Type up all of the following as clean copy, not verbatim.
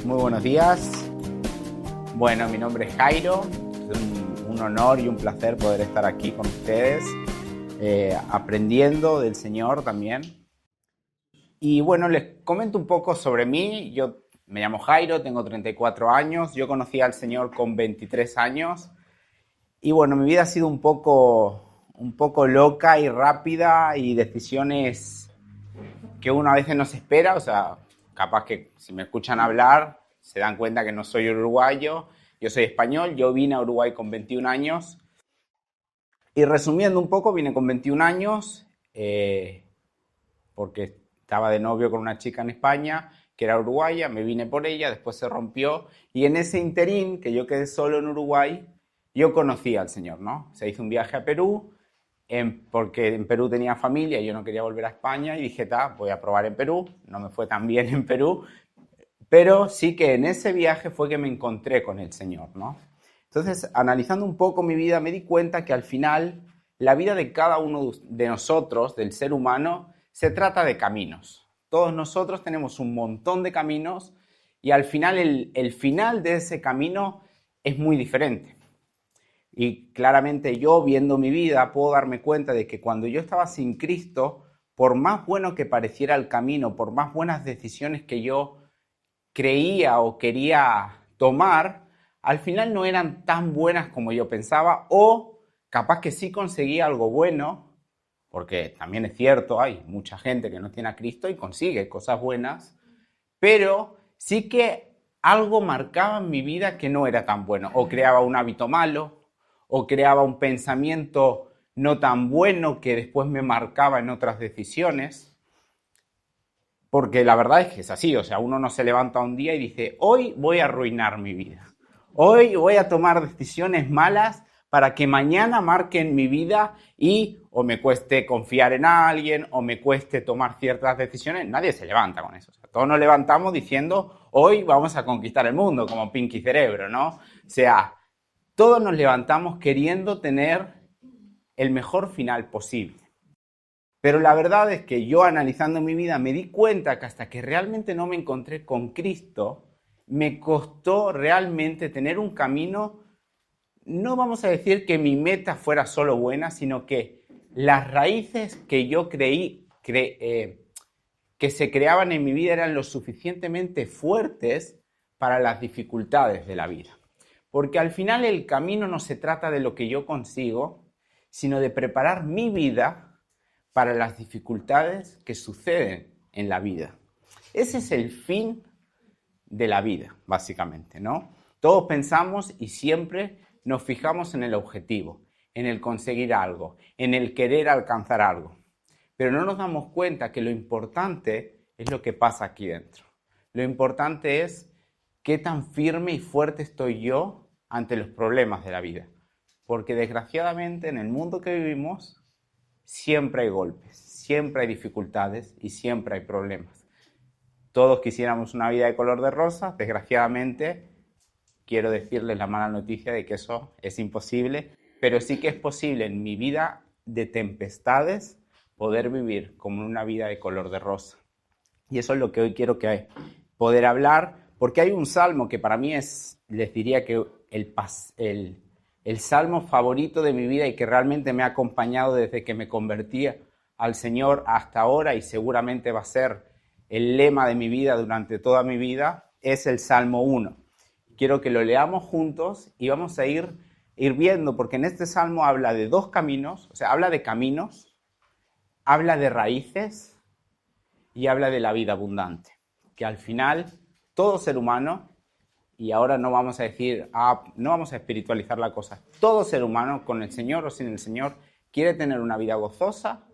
Muy buenos días. Bueno, mi nombre es Jairo. Es un honor y un placer poder estar aquí con ustedes, aprendiendo del Señor también. Y bueno, les comento un poco sobre mí. Yo me llamo Jairo, tengo 34 años. Yo conocí al Señor con 23 años. Y bueno, mi vida ha sido un poco loca y rápida y decisiones que uno a veces no se espera. O sea, capaz que si me escuchan hablar se dan cuenta que no soy uruguayo. Yo soy español. Yo vine a Uruguay con 21 años. Y resumiendo un poco, vine con 21 años porque estaba de novio con una chica en España que era uruguaya. Me vine por ella, después se rompió. Y en ese interín, que yo quedé solo en Uruguay, yo conocí al Señor, ¿no? Se hizo un viaje a Perú, porque en Perú tenía familia y yo no quería volver a España y dije, voy a probar en Perú. No me fue tan bien en Perú, pero sí que en ese viaje fue que me encontré con el Señor, ¿no? Entonces, analizando un poco mi vida, me di cuenta que al final la vida de cada uno de nosotros, del ser humano, se trata de caminos. Todos nosotros tenemos un montón de caminos y al final el final de ese camino es muy diferente. Y claramente yo, viendo mi vida, puedo darme cuenta de que cuando yo estaba sin Cristo, por más bueno que pareciera el camino, por más buenas decisiones que yo creía o quería tomar, al final no eran tan buenas como yo pensaba, o capaz que sí conseguía algo bueno, porque también es cierto, hay mucha gente que no tiene a Cristo y consigue cosas buenas, pero sí que algo marcaba en mi vida que no era tan bueno, o creaba un hábito malo, o creaba un pensamiento no tan bueno que después me marcaba en otras decisiones, porque la verdad es que es así, o sea, uno no se levanta un día y dice, hoy voy a arruinar mi vida, hoy voy a tomar decisiones malas para que mañana marquen mi vida y o me cueste confiar en alguien o me cueste tomar ciertas decisiones. Nadie se levanta con eso. O sea, todos nos levantamos diciendo, hoy vamos a conquistar el mundo, como Pinky Cerebro, ¿no? O sea, todos nos levantamos queriendo tener el mejor final posible. Pero la verdad es que yo, analizando mi vida, me di cuenta que hasta que realmente no me encontré con Cristo, me costó realmente tener un camino. No vamos a decir que mi meta fuera solo buena, sino que las raíces que yo creí que se creaban en mi vida eran lo suficientemente fuertes para las dificultades de la vida. Porque al final el camino no se trata de lo que yo consigo, sino de preparar mi vida para las dificultades que suceden en la vida. Ese es el fin de la vida, básicamente, ¿no? Todos pensamos y siempre nos fijamos en el objetivo, en el conseguir algo, en el querer alcanzar algo. Pero no nos damos cuenta que lo importante es lo que pasa aquí dentro. Lo importante es qué tan firme y fuerte estoy yo ante los problemas de la vida. Porque desgraciadamente en el mundo que vivimos siempre hay golpes, siempre hay dificultades y siempre hay problemas. Todos quisiéramos una vida de color de rosa, desgraciadamente quiero decirles la mala noticia de que eso es imposible, pero sí que es posible en mi vida de tempestades poder vivir como una vida de color de rosa. Y eso es lo que hoy quiero poder hablar, porque hay un salmo que para mí es, les diría que el salmo favorito de mi vida y que realmente me ha acompañado desde que me convertí al Señor hasta ahora y seguramente va a ser el lema de mi vida durante toda mi vida, es el Salmo 1. Quiero que lo leamos juntos y vamos a ir viendo, porque en este salmo habla de dos caminos, o sea, habla de caminos, habla de raíces y habla de la vida abundante, que al final todo ser humano, y ahora no vamos a decir, no vamos a espiritualizar la cosa, todo ser humano, con el Señor o sin el Señor, quiere tener una vida gozosa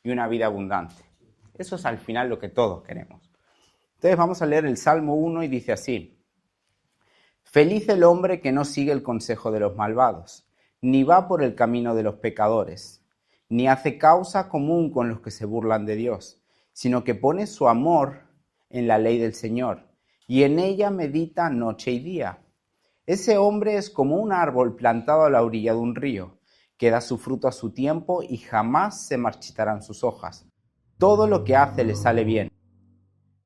y una vida abundante. Eso es al final lo que todos queremos. Entonces vamos a leer el Salmo 1 y dice así: Feliz el hombre que no sigue el consejo de los malvados, ni va por el camino de los pecadores, ni hace causa común con los que se burlan de Dios, sino que pone su amor en la ley del Señor, y en ella medita noche y día. Ese hombre es como un árbol plantado a la orilla de un río, que da su fruto a su tiempo y jamás se marchitarán sus hojas. Todo lo que hace le sale bien.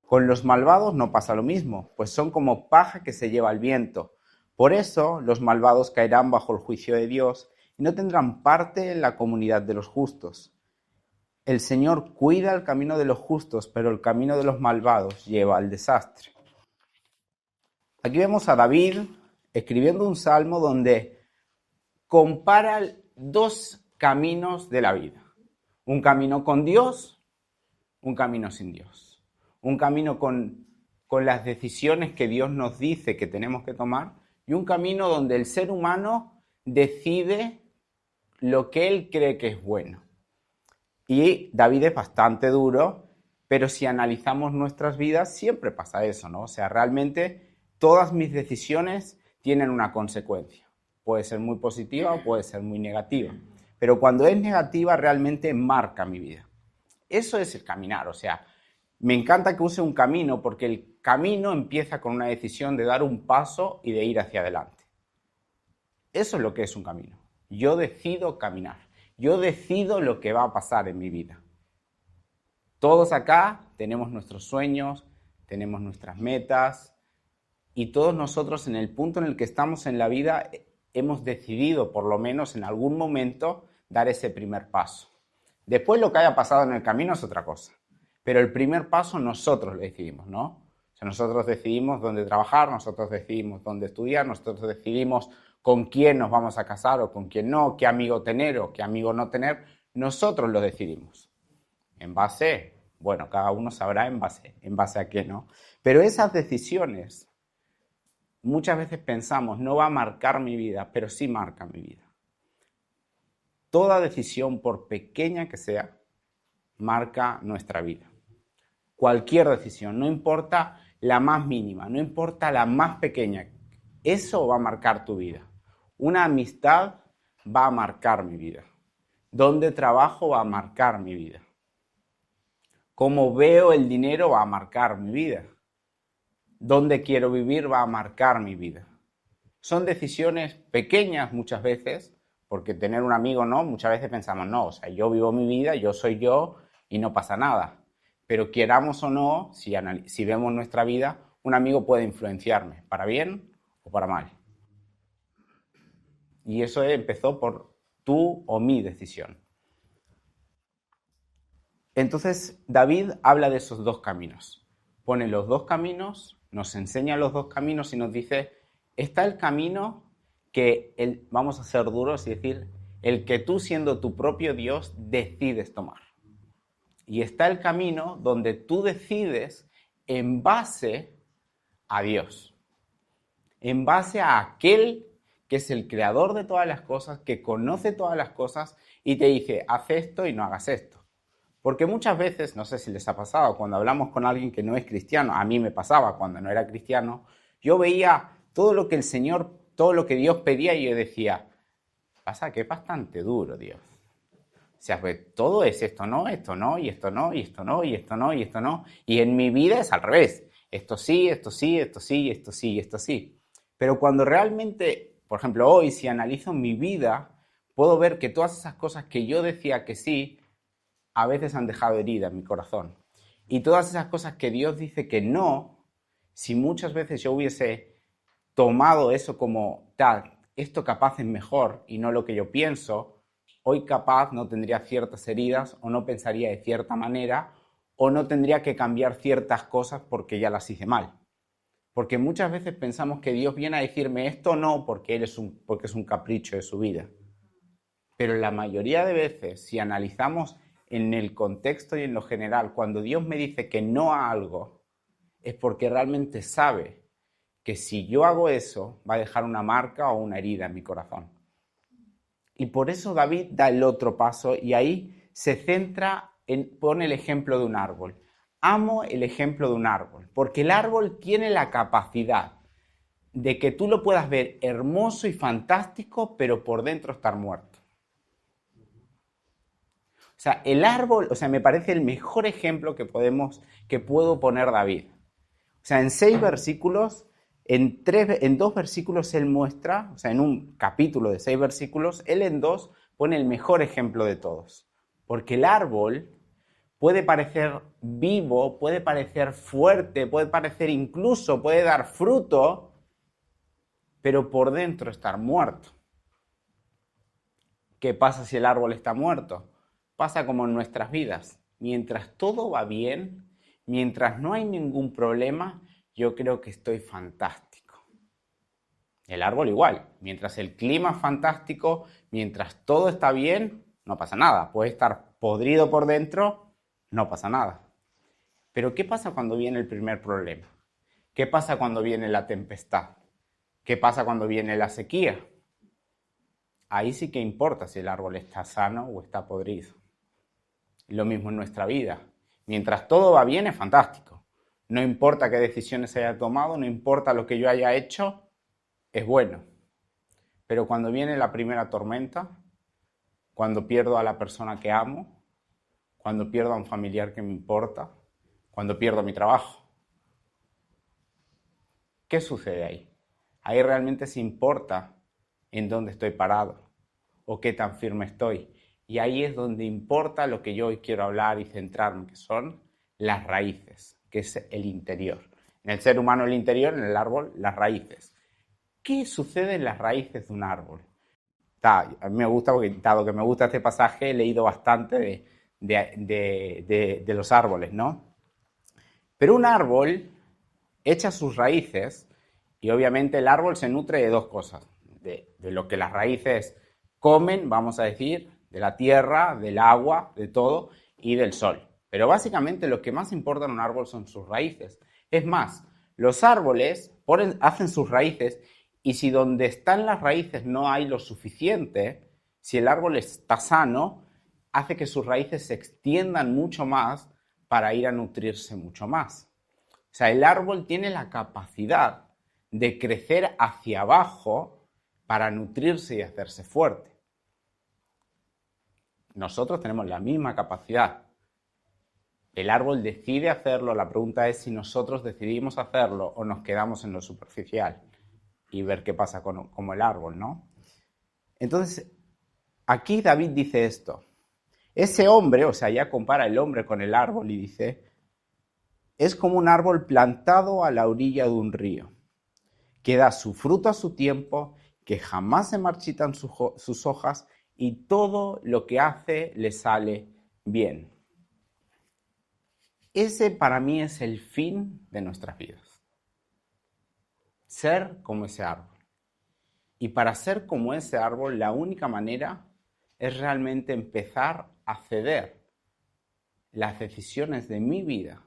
Con los malvados no pasa lo mismo, pues son como paja que se lleva el viento. Por eso los malvados caerán bajo el juicio de Dios y no tendrán parte en la comunidad de los justos. El Señor cuida el camino de los justos, pero el camino de los malvados lleva al desastre. Aquí vemos a David escribiendo un salmo donde compara dos caminos de la vida. Un camino con Dios, un camino sin Dios. Un camino con las decisiones que Dios nos dice que tenemos que tomar y un camino donde el ser humano decide lo que él cree que es bueno. Y David es bastante duro, pero si analizamos nuestras vidas siempre pasa eso, ¿no? O sea, realmente todas mis decisiones tienen una consecuencia. Puede ser muy positiva o puede ser muy negativa. Pero cuando es negativa realmente marca mi vida. Eso es el caminar, o sea, me encanta que use un camino porque el camino empieza con una decisión de dar un paso y de ir hacia adelante. Eso es lo que es un camino. Yo decido caminar. Yo decido lo que va a pasar en mi vida. Todos acá tenemos nuestros sueños, tenemos nuestras metas y todos nosotros en el punto en el que estamos en la vida hemos decidido, por lo menos en algún momento, dar ese primer paso. Después lo que haya pasado en el camino es otra cosa. Pero el primer paso nosotros lo decidimos, ¿no? O sea, nosotros decidimos dónde trabajar, nosotros decidimos dónde estudiar, nosotros decidimos con quién nos vamos a casar o con quién no, qué amigo tener o qué amigo no tener. Nosotros lo decidimos. En base, bueno, cada uno sabrá en base a qué, ¿no? Pero esas decisiones, muchas veces pensamos, no va a marcar mi vida, pero sí marca mi vida. Toda decisión, por pequeña que sea, marca nuestra vida. Cualquier decisión, no importa la más mínima, no importa la más pequeña, eso va a marcar tu vida. Una amistad va a marcar mi vida. Dónde trabajo va a marcar mi vida. Cómo veo el dinero va a marcar mi vida. Dónde quiero vivir va a marcar mi vida. Son decisiones pequeñas muchas veces, porque tener un amigo no, muchas veces pensamos, no, o sea, yo vivo mi vida, yo soy yo y no pasa nada. Pero queramos o no, si vemos nuestra vida, un amigo puede influenciarme, para bien o para mal. Y eso empezó por tu o mi decisión. Entonces, David habla de esos dos caminos. Pone los dos caminos, nos enseña los dos caminos y nos dice, está el camino que, vamos a ser duros y decir, el que tú siendo tu propio Dios decides tomar. Y está el camino donde tú decides en base a Dios, en base a aquel que es el creador de todas las cosas, que conoce todas las cosas y te dice, haz esto y no hagas esto. Porque muchas veces, no sé si les ha pasado, cuando hablamos con alguien que no es cristiano, a mí me pasaba cuando no era cristiano, yo veía todo lo que el Señor, todo lo que Dios pedía y yo decía, pasa que es bastante duro, Dios. O sea, pues todo es esto no, y esto no, y esto no, y esto no, y esto no. Y en mi vida es al revés. Esto sí, esto sí, esto sí, esto sí, esto sí. Pero cuando realmente, por ejemplo, hoy, si analizo mi vida, puedo ver que todas esas cosas que yo decía que sí, a veces han dejado herida en mi corazón. Y todas esas cosas que Dios dice que no, si muchas veces yo hubiese tomado eso como tal, esto capaz es mejor y no lo que yo pienso, hoy capaz no tendría ciertas heridas o no pensaría de cierta manera o no tendría que cambiar ciertas cosas porque ya las hice mal. Porque muchas veces pensamos que Dios viene a decirme esto no porque es un capricho de su vida. Pero la mayoría de veces, si analizamos en el contexto y en lo general, cuando Dios me dice que no a algo, es porque realmente sabe que si yo hago eso, va a dejar una marca o una herida en mi corazón. Y por eso David da el otro paso y ahí se centra pone el ejemplo de un árbol. Amo el ejemplo de un árbol, porque el árbol tiene la capacidad de que tú lo puedas ver hermoso y fantástico, pero por dentro estar muerto. O sea, el árbol, me parece el mejor ejemplo que puedo poner David. O sea, en 6 versículos, en 2 versículos él muestra, o sea, en un capítulo de 6 versículos, él en 2 pone el mejor ejemplo de todos. Porque el árbol, puede parecer vivo, puede parecer fuerte, puede parecer incluso, puede dar fruto, pero por dentro estar muerto. ¿Qué pasa si el árbol está muerto? Pasa como en nuestras vidas. Mientras todo va bien, mientras no hay ningún problema, yo creo que estoy fantástico. El árbol igual. Mientras el clima es fantástico, mientras todo está bien, no pasa nada. Puede estar podrido por dentro, no pasa nada. Pero ¿qué pasa cuando viene el primer problema? ¿Qué pasa cuando viene la tempestad? ¿Qué pasa cuando viene la sequía? Ahí sí que importa si el árbol está sano o está podrido. Lo mismo en nuestra vida. Mientras todo va bien es fantástico. No importa qué decisiones haya tomado, no importa lo que yo haya hecho, es bueno. Pero cuando viene la primera tormenta, cuando pierdo a la persona que amo, cuando pierdo a un familiar que me importa, cuando pierdo mi trabajo, ¿qué sucede ahí? Ahí realmente se importa en dónde estoy parado o qué tan firme estoy. Y ahí es donde importa lo que yo hoy quiero hablar y centrarme, que son las raíces, que es el interior. En el ser humano el interior, en el árbol las raíces. ¿Qué sucede en las raíces de un árbol? A mí me gusta, porque dado que me gusta este pasaje, he leído bastante de los árboles, ¿no? Pero un árbol echa sus raíces y obviamente el árbol se nutre de dos cosas. De lo que las raíces comen, vamos a decir, de la tierra, del agua, de todo, y del sol. Pero básicamente lo que más importa en un árbol son sus raíces. Es más, los árboles hacen sus raíces y si donde están las raíces no hay lo suficiente, si el árbol está sano, hace que sus raíces se extiendan mucho más para ir a nutrirse mucho más. O sea, el árbol tiene la capacidad de crecer hacia abajo para nutrirse y hacerse fuerte. Nosotros tenemos la misma capacidad. El árbol decide hacerlo, la pregunta es si nosotros decidimos hacerlo o nos quedamos en lo superficial y ver qué pasa como el árbol, ¿no? Entonces, aquí David dice esto. Ese hombre, o sea, ya compara el hombre con el árbol y dice, es como un árbol plantado a la orilla de un río, que da su fruto a su tiempo, que jamás se marchitan sus hojas y todo lo que hace le sale bien. Ese para mí es el fin de nuestras vidas. Ser como ese árbol. Y para ser como ese árbol, la única manera es realmente empezar a ceder las decisiones de mi vida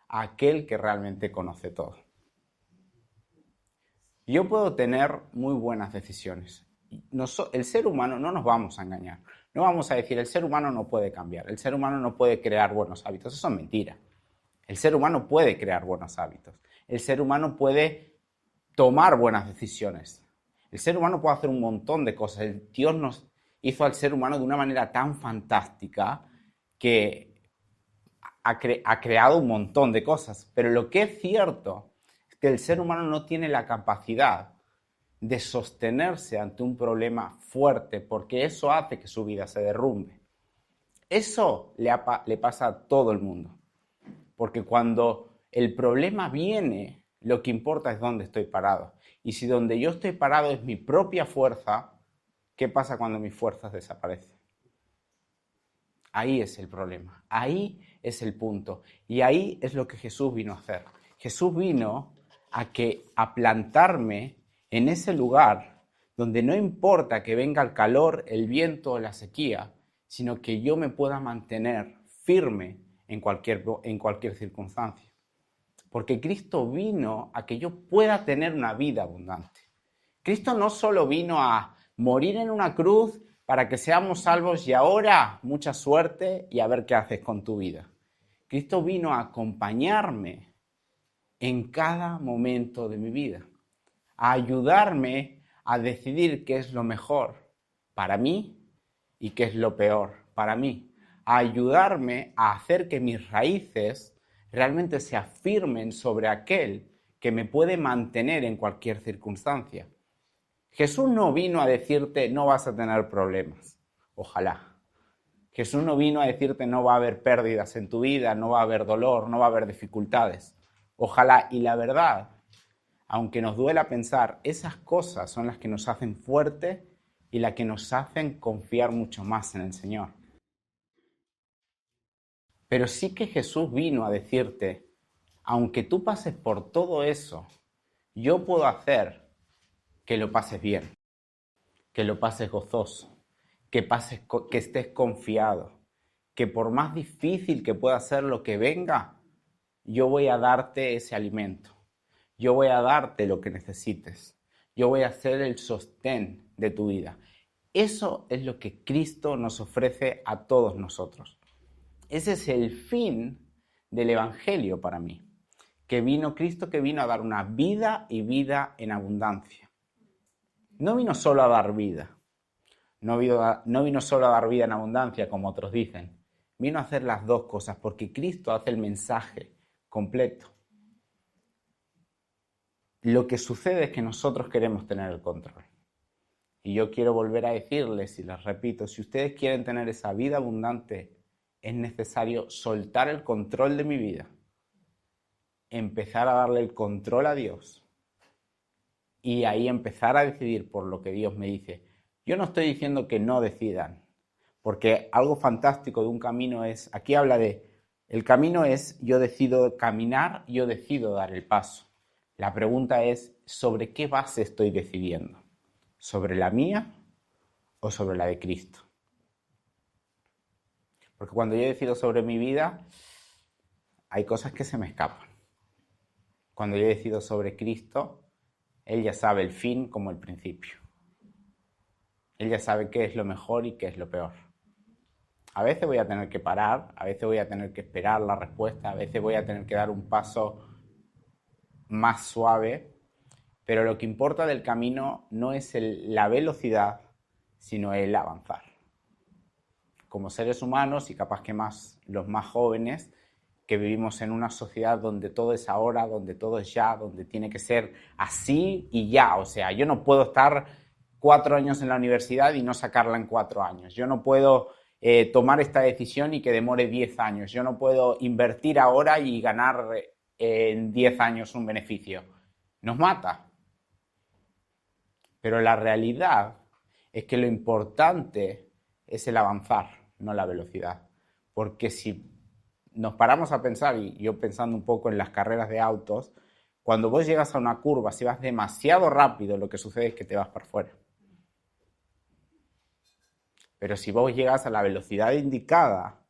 a aquel que realmente conoce todo. Yo puedo tener muy buenas decisiones. El ser humano, no nos vamos a engañar. No vamos a decir, el ser humano no puede cambiar. El ser humano no puede crear buenos hábitos. Eso es mentira. El ser humano puede crear buenos hábitos. El ser humano puede tomar buenas decisiones. El ser humano puede hacer un montón de cosas. Dios nos hizo al ser humano de una manera tan fantástica que ha creado un montón de cosas. Pero lo que es cierto es que el ser humano no tiene la capacidad de sostenerse ante un problema fuerte, porque eso hace que su vida se derrumbe. Eso le pasa a todo el mundo. Porque cuando el problema viene, lo que importa es dónde estoy parado. Y si donde yo estoy parado es mi propia fuerza, ¿qué pasa cuando mis fuerzas desaparecen? Ahí es el problema, ahí es el punto. Y ahí es lo que Jesús vino a hacer. Jesús vino a plantarme en ese lugar donde no importa que venga el calor, el viento o la sequía, sino que yo me pueda mantener firme en cualquier circunstancia. Porque Cristo vino a que yo pueda tener una vida abundante. Cristo no solo vino a morir en una cruz para que seamos salvos y ahora mucha suerte y a ver qué haces con tu vida. Cristo vino a acompañarme en cada momento de mi vida, a ayudarme a decidir qué es lo mejor para mí y qué es lo peor para mí, a ayudarme a hacer que mis raíces realmente se afirmen sobre aquel que me puede mantener en cualquier circunstancia. Jesús no vino a decirte no vas a tener problemas, ojalá, Jesús no vino a decirte no va a haber pérdidas en tu vida, no va a haber dolor, no va a haber dificultades. Ojalá, y la verdad, aunque nos duela pensar, esas cosas son las que nos hacen fuertes y las que nos hacen confiar mucho más en el Señor. Pero sí que Jesús vino a decirte, aunque tú pases por todo eso, yo puedo hacer que lo pases bien, que lo pases gozoso, que estés confiado, que por más difícil que pueda ser lo que venga, yo voy a darte ese alimento, yo voy a darte lo que necesites, yo voy a ser el sostén de tu vida. Eso es lo que Cristo nos ofrece a todos nosotros. Ese es el fin del Evangelio para mí, Cristo que vino a dar una vida y vida en abundancia. No vino solo a dar vida, no vino solo a dar vida en abundancia, como otros dicen. Vino a hacer las dos cosas, porque Cristo hace el mensaje completo. Lo que sucede es que nosotros queremos tener el control. Y yo quiero volver a decirles, y les repito, si ustedes quieren tener esa vida abundante, es necesario soltar el control de mi vida, empezar a darle el control a Dios y ahí empezar a decidir por lo que Dios me dice. Yo no estoy diciendo que no decidan, porque algo fantástico de un camino es, aquí habla de, el camino es yo decido caminar, yo decido dar el paso. La pregunta es, ¿sobre qué base estoy decidiendo? ¿Sobre la mía o sobre la de Cristo? Porque cuando yo decido sobre mi vida, hay cosas que se me escapan. Cuando yo decido sobre Cristo, Él ya sabe el fin como el principio. Él ya sabe qué es lo mejor y qué es lo peor. A veces voy a tener que parar, a veces voy a tener que esperar la respuesta, a veces voy a tener que dar un paso más suave, pero lo que importa del camino no es la velocidad, sino el avanzar. Como seres humanos, y capaz que más los más jóvenes, que vivimos en una sociedad donde todo es ahora, donde todo es ya, donde tiene que ser así y ya. O sea, yo no puedo estar 4 años en la universidad y no sacarla en 4 años. Yo no puedo tomar esta decisión y que demore 10 años. Yo no puedo invertir ahora y ganar en 10 años un beneficio. Nos mata. Pero la realidad es que lo importante es el avanzar, no la velocidad. Porque si nos paramos a pensar, y yo pensando un poco en las carreras de autos, cuando vos llegas a una curva, si vas demasiado rápido, lo que sucede es que te vas para afuera. Pero si vos llegas a la velocidad indicada,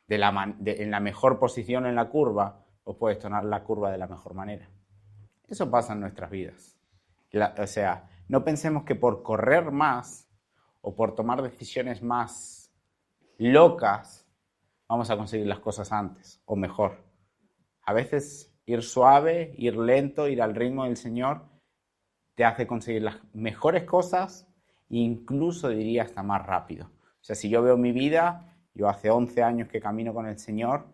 en la mejor posición en la curva, vos puedes tomar la curva de la mejor manera. Eso pasa en nuestras vidas. O sea, no pensemos que por correr más o por tomar decisiones más locas vamos a conseguir las cosas antes o mejor. A veces ir suave, ir lento, ir al ritmo del Señor te hace conseguir las mejores cosas e incluso diría hasta más rápido. O sea, si yo veo mi vida, yo hace 11 años que camino con el Señor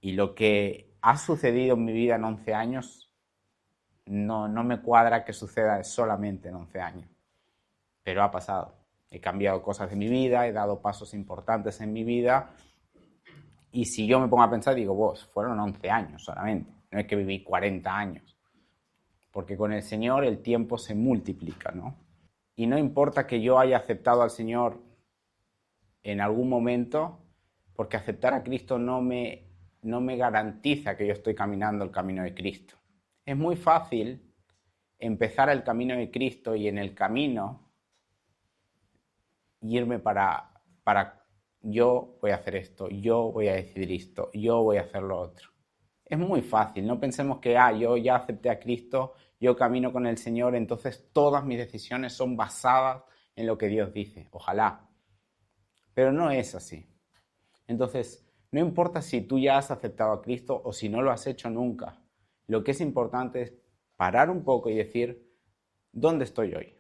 y lo que ha sucedido en mi vida en 11 años no me cuadra que suceda solamente en 11 años. Pero ha pasado. He cambiado cosas de mi vida, he dado pasos importantes en mi vida. Y si yo me pongo a pensar, digo, vos, fueron 11 años solamente. No es que viví 40 años. Porque con el Señor el tiempo se multiplica, ¿no? Y no importa que yo haya aceptado al Señor en algún momento, porque aceptar a Cristo no me garantiza que yo estoy caminando el camino de Cristo. Es muy fácil empezar el camino de Cristo y en el camino irme para yo voy a hacer esto, yo voy a decidir esto, yo voy a hacer lo otro. Es muy fácil, no pensemos que yo ya acepté a Cristo, yo camino con el Señor, entonces todas mis decisiones son basadas en lo que Dios dice. Ojalá. Pero no es así. Entonces, no importa si tú ya has aceptado a Cristo o si no lo has hecho nunca. Lo que es importante es parar un poco y decir, ¿dónde estoy hoy?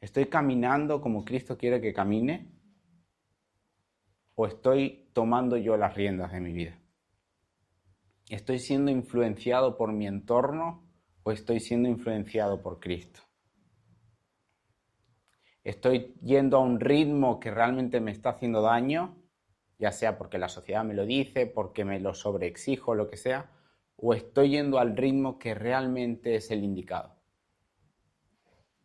¿Estoy caminando como Cristo quiere que camine? ¿O estoy tomando yo las riendas de mi vida? ¿Estoy siendo influenciado por mi entorno o estoy siendo influenciado por Cristo? ¿Estoy yendo a un ritmo que realmente me está haciendo daño? Ya sea porque la sociedad me lo dice, porque me lo sobreexijo, lo que sea, o estoy yendo al ritmo que realmente es el indicado.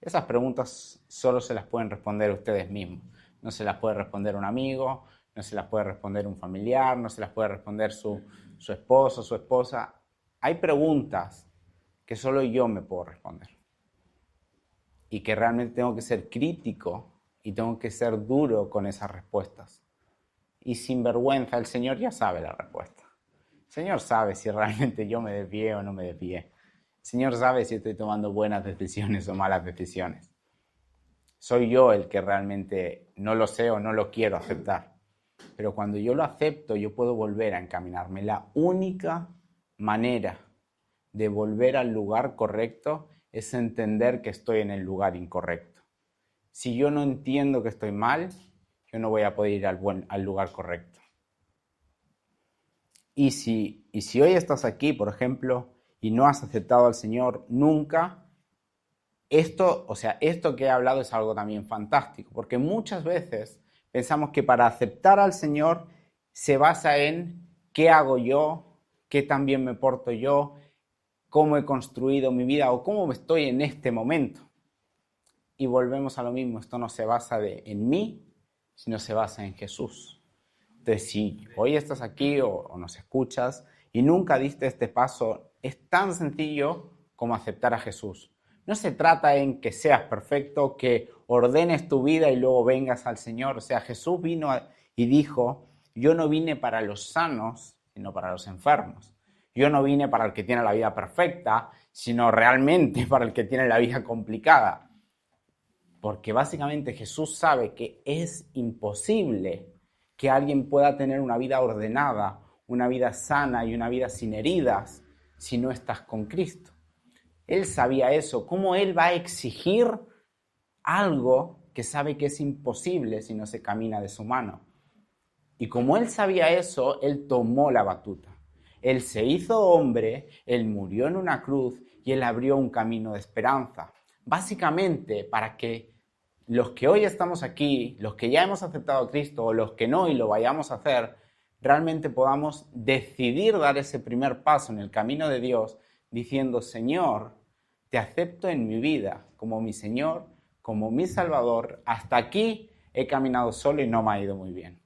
Esas preguntas solo se las pueden responder ustedes mismos. No se las puede responder un amigo, no se las puede responder un familiar, no se las puede responder su esposo, su esposa. Hay preguntas que solo yo me puedo responder y que realmente tengo que ser crítico y tengo que ser duro con esas respuestas. Y sin vergüenza, el Señor ya sabe la respuesta. El Señor sabe si realmente yo me desvié o no me desvié. El Señor sabe si estoy tomando buenas decisiones o malas decisiones. Soy yo el que realmente no lo sé o no lo quiero aceptar. Pero cuando yo lo acepto, yo puedo volver a encaminarme. La única manera de volver al lugar correcto es entender que estoy en el lugar incorrecto. Si yo no entiendo que estoy mal, yo no voy a poder ir al lugar correcto. Y si hoy estás aquí, por ejemplo, y no has aceptado al Señor nunca, esto que he hablado es algo también fantástico, porque muchas veces pensamos que para aceptar al Señor se basa en qué hago yo, qué tan bien me porto yo, cómo he construido mi vida o cómo estoy en este momento. Y volvemos a lo mismo, esto no se basa en mí, sino se basa en Jesús. Entonces, si hoy estás aquí o nos escuchas y nunca diste este paso, es tan sencillo como aceptar a Jesús. No se trata en que seas perfecto, que ordenes tu vida y luego vengas al Señor. O sea, Jesús vino y dijo, yo no vine para los sanos, sino para los enfermos. Yo no vine para el que tiene la vida perfecta, sino realmente para el que tiene la vida complicada. Porque básicamente Jesús sabe que es imposible que alguien pueda tener una vida ordenada, una vida sana y una vida sin heridas si no estás con Cristo. Él sabía eso. ¿Cómo Él va a exigir algo que sabe que es imposible si no se camina de su mano? Y como Él sabía eso, Él tomó la batuta. Él se hizo hombre, Él murió en una cruz y Él abrió un camino de esperanza. Básicamente, para que los que hoy estamos aquí, los que ya hemos aceptado a Cristo o los que no y lo vayamos a hacer, realmente podamos decidir dar ese primer paso en el camino de Dios diciendo, Señor, te acepto en mi vida como mi Señor, como mi Salvador. Hasta aquí he caminado solo y no me ha ido muy bien.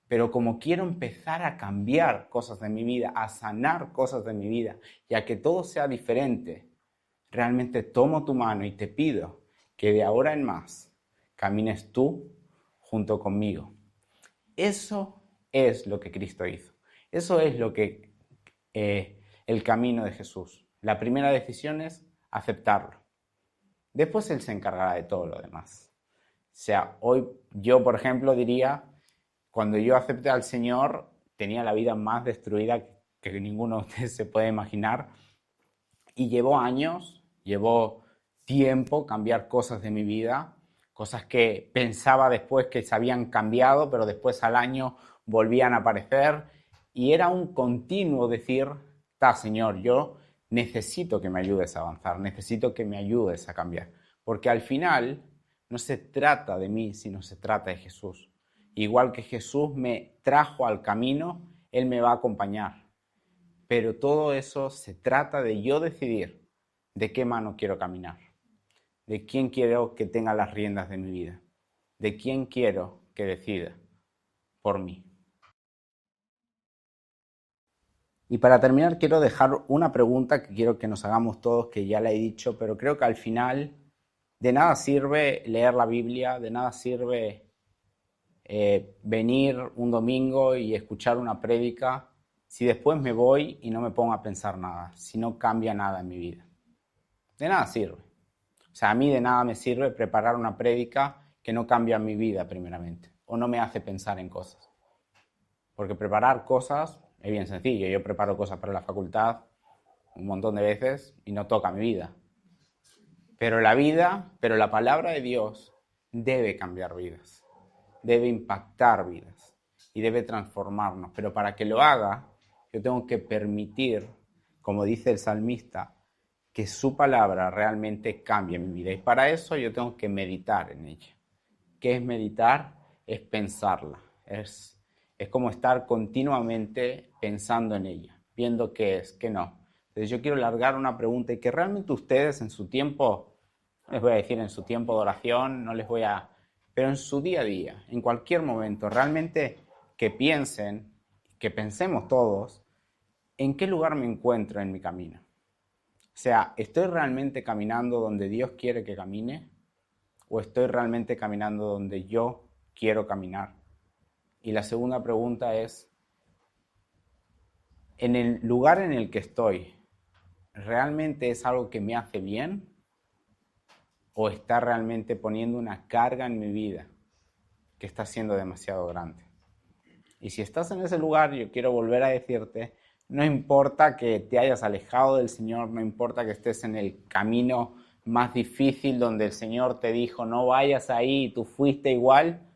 Pero como quiero empezar a cambiar cosas de mi vida, a sanar cosas de mi vida y a que todo sea diferente, realmente tomo tu mano y te pido que de ahora en más camines tú junto conmigo. Eso es lo que Cristo hizo. Eso es lo que el camino de Jesús. La primera decisión es aceptarlo. Después Él se encargará de todo lo demás. O sea, hoy yo, por ejemplo, diría, cuando yo acepté al Señor, tenía la vida más destruida que ninguno de ustedes se puede imaginar. Y llevó años, llevó tiempo cambiar cosas de mi vida, cosas que pensaba después que se habían cambiado, pero después al año volvían a aparecer. Y era un continuo decir, Señor, yo necesito que me ayudes a avanzar, necesito que me ayudes a cambiar. Porque al final no se trata de mí, sino se trata de Jesús. Igual que Jesús me trajo al camino, Él me va a acompañar. Pero todo eso se trata de yo decidir de qué mano quiero caminar, de quién quiero que tenga las riendas de mi vida, de quién quiero que decida por mí. Y para terminar quiero dejar una pregunta que quiero que nos hagamos todos, que ya la he dicho, pero creo que al final de nada sirve leer la Biblia, de nada sirve venir un domingo y escuchar una prédica si después me voy y no me pongo a pensar nada, si no cambia nada en mi vida. De nada sirve. O sea, a mí de nada me sirve preparar una prédica que no cambia mi vida primeramente o no me hace pensar en cosas. Porque preparar cosas es bien sencillo. Yo preparo cosas para la facultad un montón de veces y no toca mi vida. Pero la palabra de Dios debe cambiar vidas, debe impactar vidas y debe transformarnos. Pero para que lo haga, yo tengo que permitir, como dice el salmista, que su palabra realmente cambie mi vida. Y para eso yo tengo que meditar en ella. ¿Qué es meditar? Es pensarla. Es como estar continuamente pensando en ella, viendo qué es, qué no. Entonces yo quiero largar una pregunta y que realmente ustedes en su tiempo, no les voy a decir en su tiempo de oración, pero en su día a día, en cualquier momento, realmente que piensen, que pensemos todos, ¿en qué lugar me encuentro en mi camino? O sea, ¿estoy realmente caminando donde Dios quiere que camine? ¿O estoy realmente caminando donde yo quiero caminar? Y la segunda pregunta es, ¿en el lugar en el que estoy, realmente es algo que me hace bien? ¿O está realmente poniendo una carga en mi vida que está siendo demasiado grande? Y si estás en ese lugar, yo quiero volver a decirte, no importa que te hayas alejado del Señor, no importa que estés en el camino más difícil donde el Señor te dijo no vayas ahí y tú fuiste igual,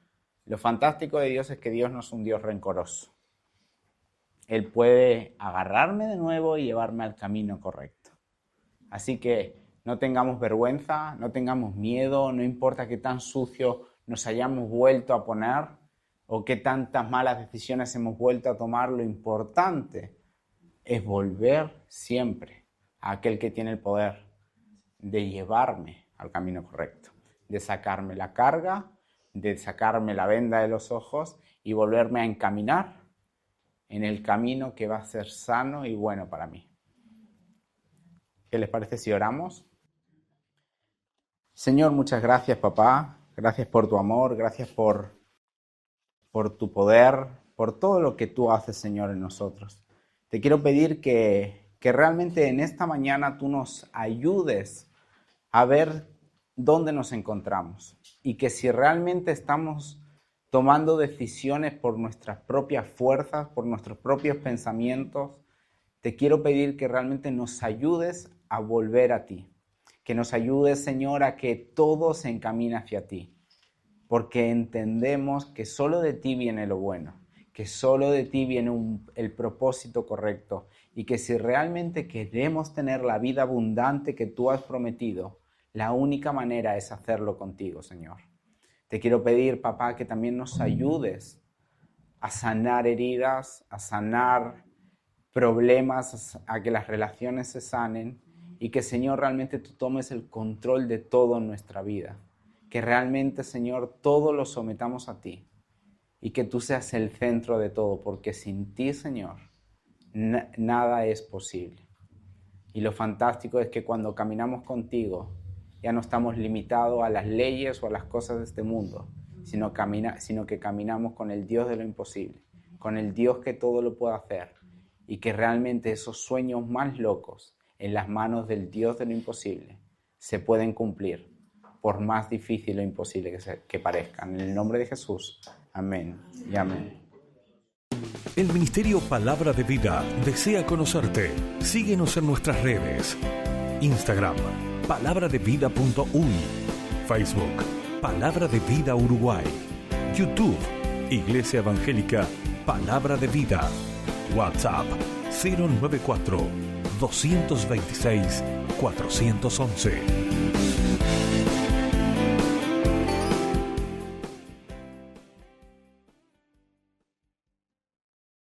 lo fantástico de Dios es que Dios no es un Dios rencoroso. Él puede agarrarme de nuevo y llevarme al camino correcto. Así que no tengamos vergüenza, no tengamos miedo, no importa qué tan sucio nos hayamos vuelto a poner o qué tantas malas decisiones hemos vuelto a tomar, lo importante es volver siempre a aquel que tiene el poder de llevarme al camino correcto, de sacarme la carga, de sacarme la venda de los ojos y volverme a encaminar en el camino que va a ser sano y bueno para mí. ¿Qué les parece si oramos? Señor, muchas gracias, papá. Gracias por tu amor, gracias por tu poder, por todo lo que tú haces, Señor, en nosotros. Te quiero pedir que realmente en esta mañana tú nos ayudes a ver dónde nos encontramos y que si realmente estamos tomando decisiones por nuestras propias fuerzas, por nuestros propios pensamientos, te quiero pedir que realmente nos ayudes a volver a ti, que nos ayudes, Señor, a que todo se encamine hacia ti, porque entendemos que solo de ti viene lo bueno, que solo de ti viene el propósito correcto y que si realmente queremos tener la vida abundante que tú has prometido, la única manera es hacerlo contigo, Señor. Te quiero pedir, papá, que también nos ayudes a sanar heridas, a sanar problemas, a que las relaciones se sanen y que, Señor, realmente tú tomes el control de todo en nuestra vida. Que realmente, Señor, todo lo sometamos a ti y que tú seas el centro de todo, porque sin ti, Señor, nada es posible. Y lo fantástico es que cuando caminamos contigo, ya no estamos limitados a las leyes o a las cosas de este mundo, sino que caminamos con el Dios de lo imposible, con el Dios que todo lo puede hacer y que realmente esos sueños más locos en las manos del Dios de lo imposible se pueden cumplir, por más difícil o imposible que parezcan. En el nombre de Jesús, amén y amén. El Ministerio Palabra de Vida desea conocerte. Síguenos en nuestras redes. Instagram, palabradevida.uy. Facebook, Palabra de Vida Uruguay. YouTube, Iglesia Evangélica Palabra de Vida. WhatsApp, 094 226 411.